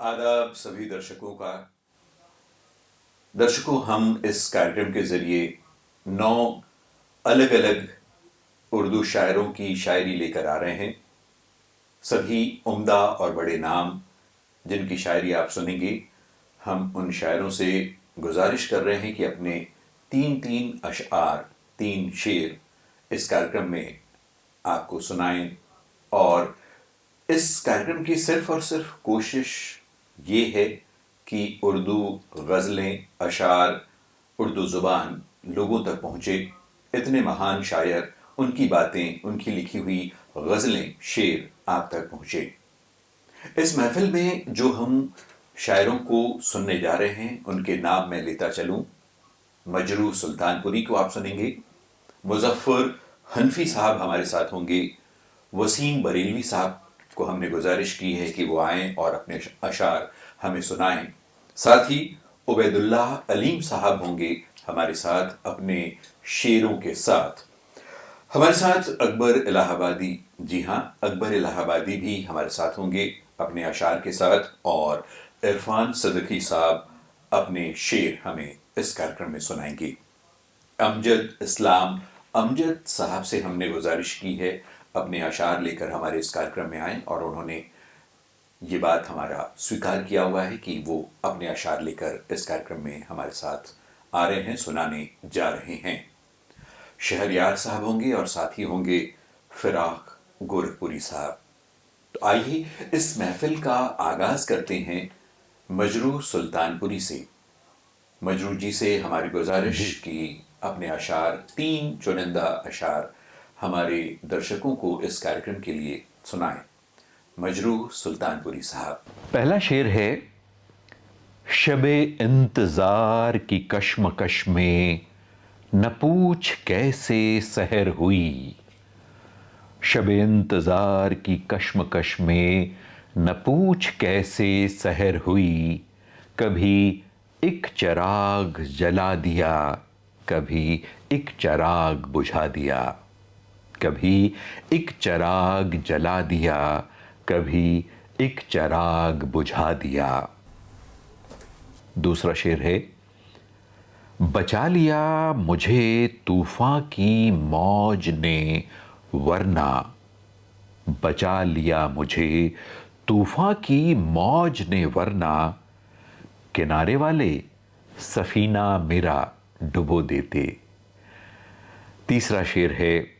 आदाब सभी दर्शकों का। दर्शकों, हम इस कार्यक्रम के जरिए 9 अलग अलग उर्दू शायरों की शायरी लेकर आ रहे हैं। सभी उम्दा और बड़े नाम जिनकी शायरी आप सुनेंगे, हम उन शायरों से गुजारिश कर रहे हैं कि अपने 3 अशआर, 3 शेर इस कार्यक्रम में आपको सुनाएं। और इस कार्यक्रम की सिर्फ और सिर्फ कोशिश ये है कि उर्दू गज़लें, अशार, उर्दू ज़ुबान लोगों तक पहुँचे। इतने महान शायर, उनकी बातें, उनकी लिखी हुई गज़लें, शेर आप तक पहुँचे। इस महफिल में जो हम शायरों को सुनने जा रहे हैं, उनके नाम मैं लेता चलूं। मजरू सुल्तानपुरी को आप सुनेंगे। मुज़फ़्फ़र हनफी साहब हमारे साथ होंगे। वसीम बरेलवी साहब को हमने गुजारिश की है कि वो आएं और अपने अशार हमें सुनाएं। साथ ही उबैदुल्लाह अलीम साहब होंगे हमारे साथ अपने शेरों के साथ। हमारे साथ अकबर इलाहाबादी, जी हाँ, अकबर इलाहाबादी भी हमारे साथ होंगे अपने अशार के साथ। और इरफान सदकी साहब अपने शेर हमें इस कार्यक्रम में सुनाएंगे। अमजद इस्लाम अमजद साहब से हमने गुजारिश की है अपने अशार लेकर हमारे इस कार्यक्रम में आएं, और उन्होंने ये बात हमारा स्वीकार किया हुआ है कि वो अपने अशार लेकर इस कार्यक्रम में हमारे साथ आ रहे हैं, सुनाने जा रहे हैं। शहरयार साहब होंगे और साथ ही होंगे फिराक गोरखपुरी साहब। तो आइए इस महफिल का आगाज करते हैं मजरू सुल्तानपुरी से। मजरू जी से हमारी गुजारिश कि अपने अशार, 3 चुनिंदा अशार हमारे दर्शकों को इस कार्यक्रम के लिए सुनाएं। मजरू सुल्तानपुरी साहब। पहला शेर है, शबे इंतजार की कश्मकश में न पूछ कैसे सहर हुई। शबे इंतजार की कश्मकश में न पूछ कैसे सहर हुई। कभी एक चराग जला दिया, कभी एक चराग बुझा दिया। कभी एक चराग जला दिया, कभी एक चराग बुझा दिया। दूसरा शेर है, बचा लिया मुझे तूफान की मौज ने वरना। बचा लिया मुझे तूफान की मौज ने वरना। किनारे वाले सफीना मेरा डुबो देते। तीसरा शेर है,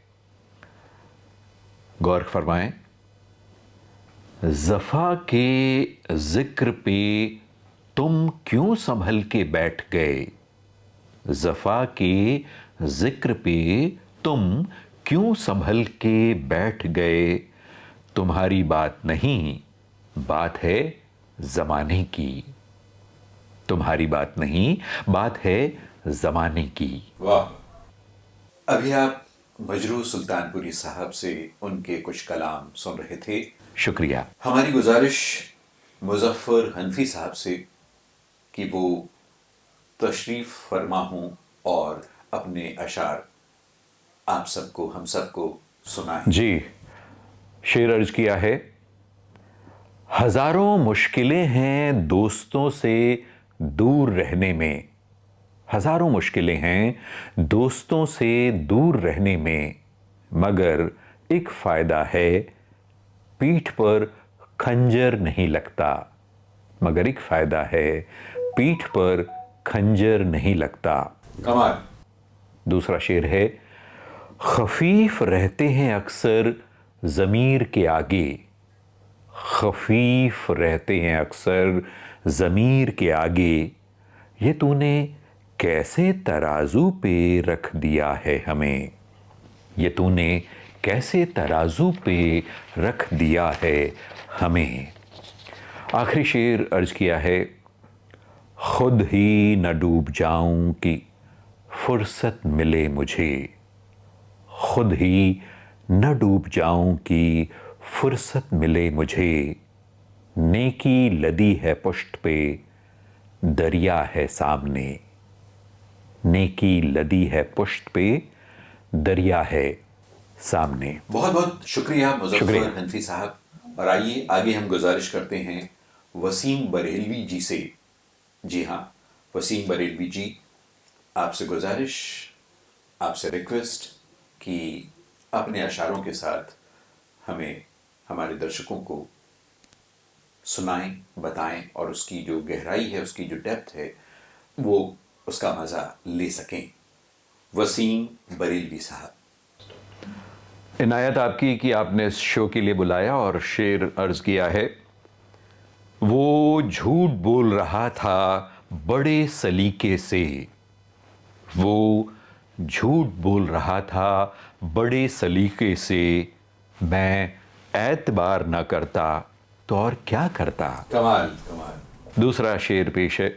गौर फरमाएं, ज़फ़ा के ज़िक्र पे तुम क्यों संभल के बैठ गए। ज़फ़ा के ज़िक्र पे तुम क्यों संभल के बैठ गए। तुम्हारी बात नहीं, बात है ज़माने की। तुम्हारी बात नहीं, बात है ज़माने की। वाह! अभी आप मजरू सुल्तानपुरी साहब से उनके कुछ कलाम सुन रहे थे। शुक्रिया। हमारी गुजारिश मुज़फ़्फ़र हनफी साहब से कि वो तशरीफ़ फरमा हों और अपने अशार आप सबको, हम सबको सुनाएं। जी, शेर अर्ज किया है, हज़ारों मुश्किलें हैं दोस्तों से दूर रहने में। हज़ारों मुश्किलें हैं दोस्तों से दूर रहने में, मगर एक फ़ायदा है, पीठ पर खंजर नहीं लगता। मगर एक फ़ायदा है, पीठ पर खंजर नहीं लगता। कमाल। दूसरा शेर है, खफीफ रहते हैं अक्सर ज़मीर के आगे। खफीफ रहते हैं अक्सर ज़मीर के आगे। ये तूने कैसे तराजू पे रख दिया है हमें। ये तूने कैसे तराजू पे रख दिया है हमें। आखिरी शेर अर्ज किया है, खुद ही न डूब जाऊं कि फुर्सत मिले मुझे। खुद ही न डूब जाऊं कि फुर्सत मिले मुझे। नेकी लदी है पुष्ट पे, दरिया है सामने। नेकी लदी है पुष्ट पे, दरिया है सामने। बहुत बहुत शुक्रिया मुज़फ़्फ़र हनफी साहब। और आइए आगे हम गुजारिश करते हैं वसीम बरेलवी जी से। जी हाँ, वसीम बरेलवी जी, आपसे गुजारिश, आपसे रिक्वेस्ट कि अपने अशारों के साथ हमें, हमारे दर्शकों को सुनाएं, बताएं और उसकी जो गहराई है, उसकी जो डेप्थ है, वो उसका मज़ा ले सकें। वसीम बरेलवी साहब। इनायत आपकी कि आपने इस शो के लिए बुलाया और शेर अर्ज किया है। वो झूठ बोल रहा था बड़े सलीके से, वो झूठ बोल रहा था बड़े सलीके से, मैं एतबार न करता तो और क्या करता। कमाल कमाल। दूसरा शेर पेश है।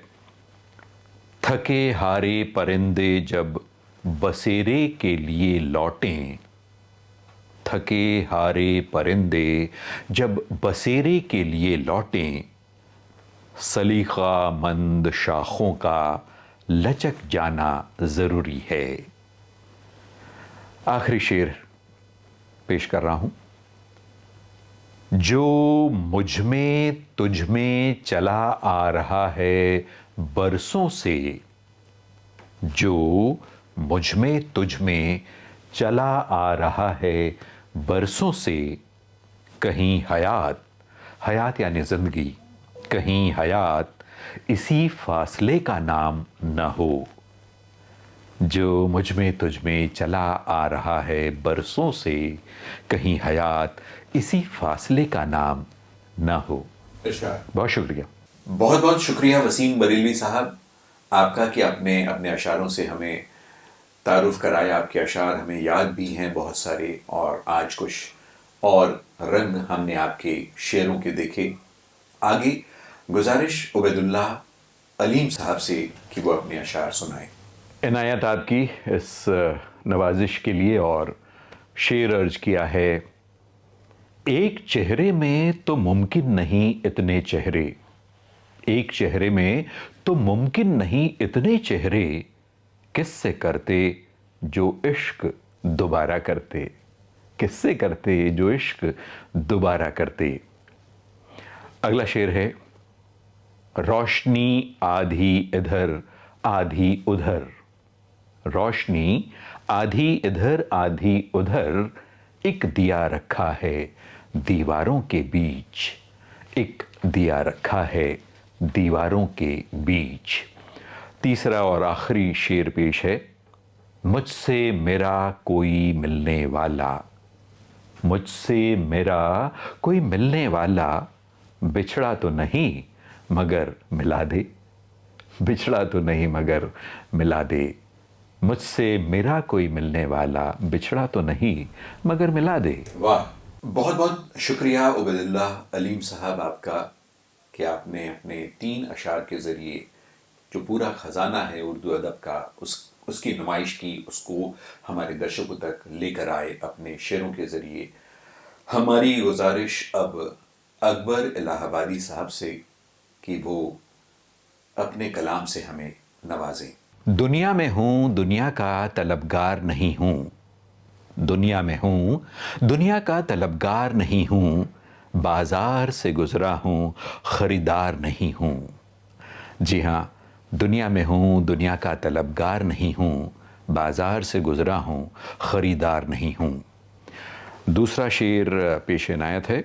थके हारे परिंदे जब बसेरे के लिए लौटें, थके हारे परिंदे जब बसेरे के लिए लौटें, सलीका मंद शाखों का लचक जाना जरूरी है। आखिरी शेर पेश कर रहा हूं। जो मुझ में तुझ में चला आ रहा है बरसों से, जो मुझ में तुझ में चला आ रहा है बरसों से, कहीं हयात, हयात यानी जिंदगी, कहीं हयात इसी फासले का नाम न हो। जो मुझ में तुझ में चला आ रहा है बरसों से, कहीं हयात इसी फासले का नाम न हो। बहुत शुक्रिया। बहुत बहुत शुक्रिया वसीम बरेलवी साहब आपका कि आपने अपने अशारों से हमें तारुफ कराया। आपके अशार हमें याद भी हैं बहुत सारे, और आज कुछ और रंग हमने आपके शेरों के देखे। आगे गुजारिश उबैदुल्लाह अलीम साहब से कि वो अपने अशार सुनाएं। इनायत आपकी इस नवाजिश के लिए। और शेर अर्ज किया है। एक चेहरे में तो मुमकिन नहीं इतने चेहरे, एक चेहरे में तो मुमकिन नहीं इतने चेहरे, किससे करते जो इश्क दोबारा करते, किससे करते जो इश्क दोबारा करते। अगला शेर है। रोशनी आधी इधर आधी उधर, रोशनी आधी इधर आधी उधर, एक दिया रखा है दीवारों के बीच, एक दिया रखा है दीवारों के बीच। तीसरा और आखिरी शेर पेश है। मुझसे मेरा कोई मिलने वाला, मुझसे मेरा कोई मिलने वाला, बिछड़ा तो नहीं मगर मिला दे, बिछड़ा तो नहीं मगर मिला दे। मुझसे मेरा कोई मिलने वाला, बिछड़ा तो नहीं मगर मिला दे। वाह, बहुत बहुत शुक्रिया उबैदुल्लाह अलीम साहब आपका कि आपने अपने 3 अशार के ज़रिए जो पूरा ख़जाना है उर्दू अदब का उसकी नुमाइश की, उसको हमारे दर्शकों तक लेकर आए अपने शेरों के ज़रिए। हमारी गुजारिश अब अकबर इलाहाबादी साहब से कि वो अपने कलाम से हमें नवाजें। दुनिया में हूँ दुनिया का तलबगार नहीं हूँ, दुनिया में हूँ दुनिया का तलबगार नहीं हूँ, बाजार से गुजरा हूँ खरीदार नहीं हूँ। जी हाँ, दुनिया में हूँ दुनिया का तलबगार नहीं हूँ, बाजार से गुजरा हूँ खरीदार नहीं हूँ। दूसरा शेर पेश इनायत है।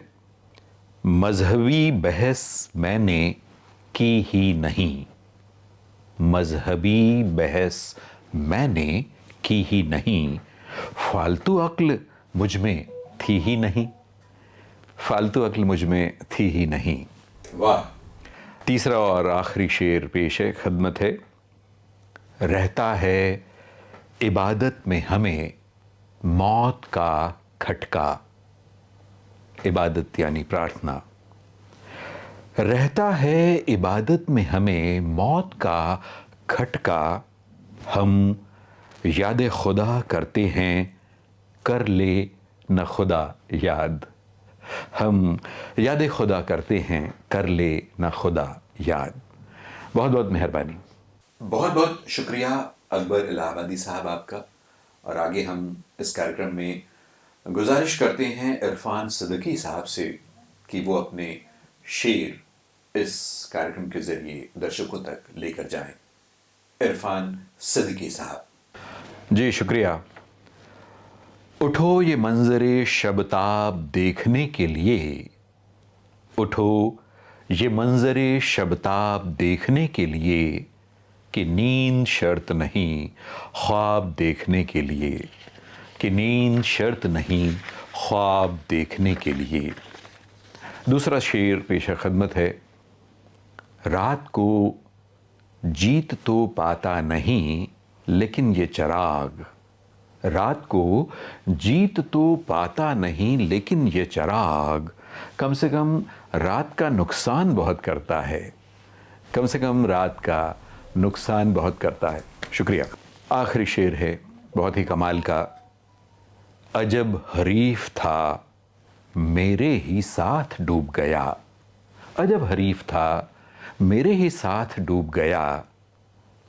मजहबी बहस मैंने की ही नहीं, मजहबी बहस मैंने की ही नहीं, फालतू अक्ल मुझ में थी ही नहीं, फालतू अक्ल मुझ में थी ही नहीं। वाह। तीसरा और आखिरी शेर पेश है, खिदमत है। रहता है इबादत में हमें मौत का खटका, इबादत यानी प्रार्थना। रहता है इबादत में हमें मौत का खटका, हम याद खुदा करते हैं कर ले न खुदा याद, हम याद खुदा करते हैं कर ले न खुदा याद। बहुत बहुत मेहरबानी। बहुत बहुत शुक्रिया अकबर इलाहाबादी साहब आपका। और आगे हम इस कार्यक्रम में गुजारिश करते हैं इरफान सिद्दीकी साहब से कि वो अपने शेर اس कार्यक्रम के जरिए दर्शकों तक लेकर जाएं। इरफान सिद्दीकी साहब। जी शुक्रिया। उठो ये मंजरे शबताब देखने के लिए, उठो ये मंजरे शबताब देखने के लिए, कि नींद शर्त नहीं ख्वाब देखने के लिए, कि नींद शर्त नहीं ख्वाब देखने के लिए। दूसरा शेर पेश खदमत है। रात को जीत तो पाता नहीं लेकिन ये चराग, रात को जीत तो पाता नहीं लेकिन ये चराग कम से कम रात का नुकसान बहुत करता है, कम से कम रात का नुकसान बहुत करता है। शुक्रिया। आखिरी शेर है बहुत ही कमाल का। अजब हरीफ था मेरे ही साथ डूब गया, अजब हरीफ था मेरे ही साथ डूब गया,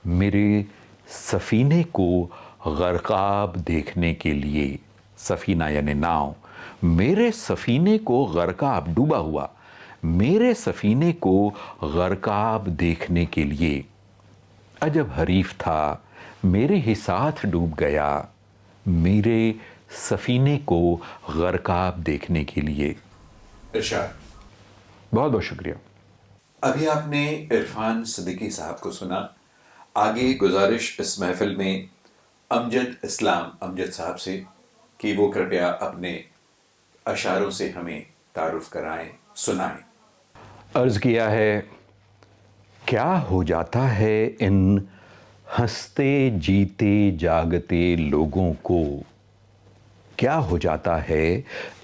मेरे सफ़ीने को गरकाब देखने के लिए, सफ़ीना यानी नाव, मेरे सफ़ीने को गरकाब डूबा हुआ, मेरे सफ़ीने को गरकाब देखने के लिए। अजब हरीफ था मेरे ही साथ डूब गया, मेरे सफ़ीने को गरकाब देखने के लिए। इरशाद। बहुत बहुत शुक्रिया। अभी आपने इरफान सिद्दीकी साहब को सुना। आगे गुजारिश इस महफिल में अमजद इस्लाम अमजद साहब से कि वो कृपया अपने अशारों से हमें तारुफ कराएं, सुनाएं। अर्ज़ किया है, क्या हो जाता है इन हंसते जीते जागते लोगों को, क्या हो जाता है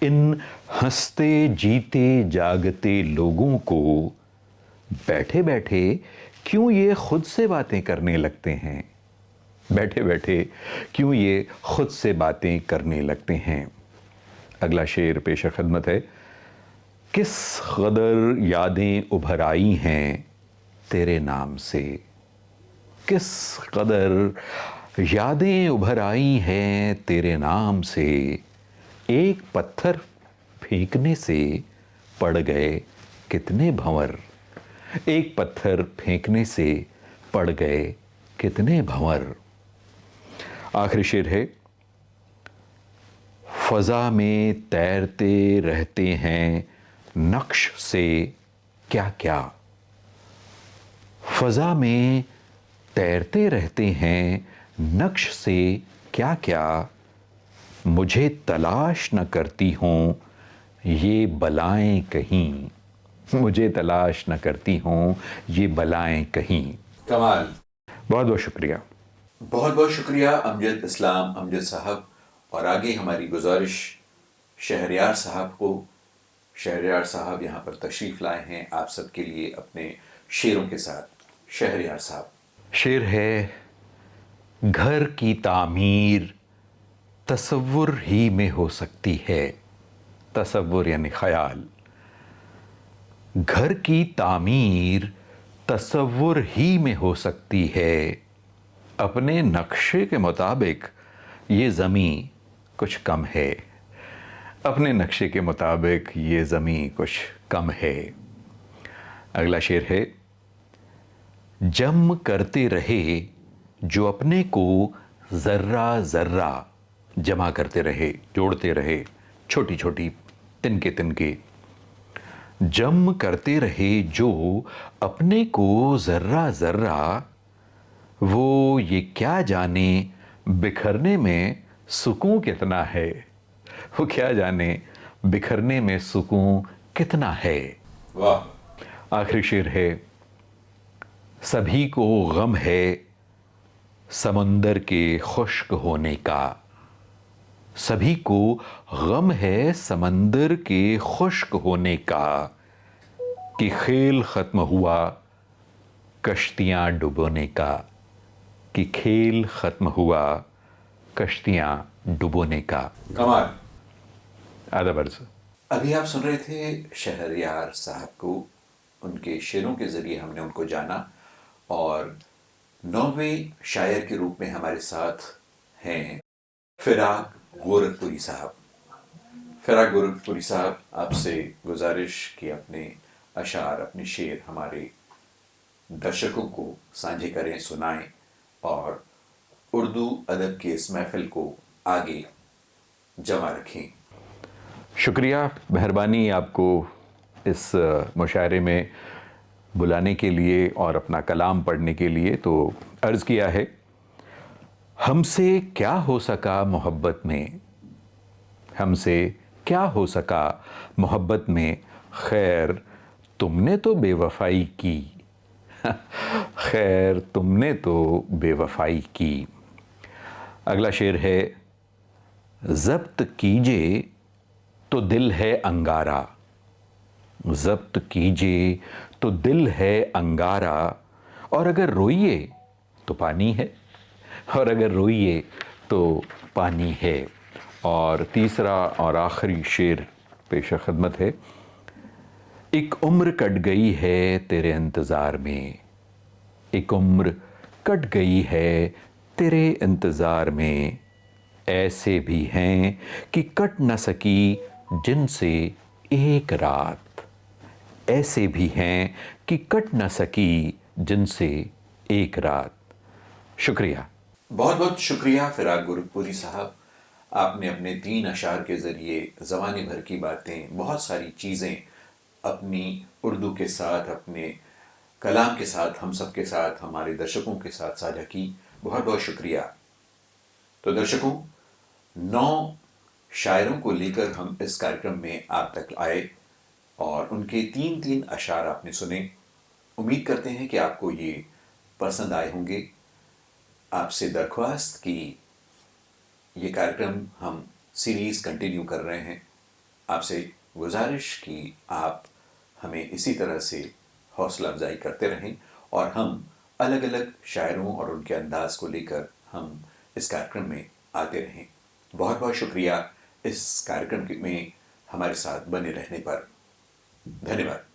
इन हंसते जीते जागते लोगों को, बैठे बैठे क्यों ये खुद से बातें करने लगते हैं, बैठे बैठे क्यों ये खुद से बातें करने लगते हैं। अगला शेर पेश खदमत है। किस कदर यादें उभर आई हैं तेरे नाम से, किस कदर यादें उभर आई हैं तेरे नाम से, एक पत्थर फेंकने से पड़ गए कितने भंवर, एक पत्थर फेंकने से पड़ गए कितने भंवर। आखिरी शेर है। फ़ज़ा में तैरते रहते हैं नक्श से क्या क्या, फ़ज़ा में तैरते रहते हैं नक्श से क्या क्या, मुझे तलाश न करती हों ये बलाएं कहीं, मुझे तलाश न करती हों ये बलाएं कहीं। कमाल। बहुत बहुत शुक्रिया। बहुत बहुत शुक्रिया अमजद इस्लाम अमजद साहब। और आगे हमारी गुजारिश शहरयार साहब को। शहरयार साहब यहाँ पर तशरीफ़ लाए हैं आप सबके लिए अपने शेरों के साथ। शहरयार साहब। शेर है। घर की तामीर तसव्वुर ही में हो सकती है, तसव्वुर यानी ख्याल, घर की तामीर तसव्वुर ही में हो सकती है, अपने नक्शे के मुताबिक ये ज़मीं कुछ कम है, अपने नक्शे के मुताबिक ये ज़मीं कुछ कम है। अगला शेर है। जम करते रहे जो अपने को ज़र्रा ज़र्रा, जमा करते रहे जोड़ते रहे छोटी छोटी तिनके तिनके, जम करते रहे जो अपने को ज़र्रा ज़र्रा, वो ये क्या जाने बिखरने में सुकून कितना है, वो क्या जाने बिखरने में सुकून कितना है। वाह। आखिरी शेर है। सभी को गम है समुंदर के खुश्क होने का, सभी को गम है समंदर के खुश्क होने का, कि खेल ख़त्म हुआ कश्तियाँ डुबोने का, कि खेल ख़त्म हुआ कश्तियाँ डुबोने का। कमाल। आधा बरस। अभी आप सुन रहे थे शहरयार साहब को। उनके शेरों के ज़रिए हमने उनको जाना। और 9वें शायर के रूप में हमारे साथ हैं फिराक गोरखपुरी साहब। फिराक गोरखपुरी साहब, आपसे गुजारिश कि अपने अशार, अपने शेर हमारे दर्शकों को साझे करें, सुनाएं और उर्दू अदब के इस महफिल को आगे जमा रखें। शुक्रिया, मेहरबानी आपको इस मुशायरे में बुलाने के लिए और अपना कलाम पढ़ने के लिए। तो अर्ज़ किया है, हमसे क्या हो सका मोहब्बत में, हमसे क्या हो सका मोहब्बत में, खैर तुमने तो बेवफाई की, खैर तुमने तो बेवफाई की। अगला शेर है, ज़ब्त कीजिए तो दिल है अंगारा, ज़ब्त कीजिए तो दिल है अंगारा, और अगर रोइए तो पानी है, और अगर रोइए तो पानी है। और तीसरा और आखिरी शेर पेश खिदमत है, एक उम्र कट गई है तेरे इंतज़ार में, एक उम्र कट गई है तेरे इंतज़ार में, ऐसे भी हैं कि कट न सकी जिनसे एक रात, ऐसे भी हैं कि कट न सकी जिनसे एक रात। शुक्रिया। बहुत बहुत शुक्रिया फिराक गोरखपुरी साहब। आपने अपने 3 अशार के ज़रिए ज़माने भर की बातें, बहुत सारी चीज़ें अपनी उर्दू के साथ, अपने कलाम के साथ, हम सब के साथ, हमारे दर्शकों के साथ साझा की। बहुत बहुत शुक्रिया। तो दर्शकों, 9 शायरों को लेकर हम इस कार्यक्रम में आप तक आए और उनके 3-3 अशार आपने सुने। उम्मीद करते हैं कि आपको ये पसंद आए होंगे। आपसे दरख्वास्त कि ये कार्यक्रम हम सीरीज़ कंटिन्यू कर रहे हैं। आपसे गुजारिश कि आप हमें इसी तरह से हौसला अफजाई करते रहें और हम अलग अलग शायरों और उनके अंदाज को लेकर हम इस कार्यक्रम में आते रहें। बहुत बहुत शुक्रिया इस कार्यक्रम में हमारे साथ बने रहने पर। धन्यवाद।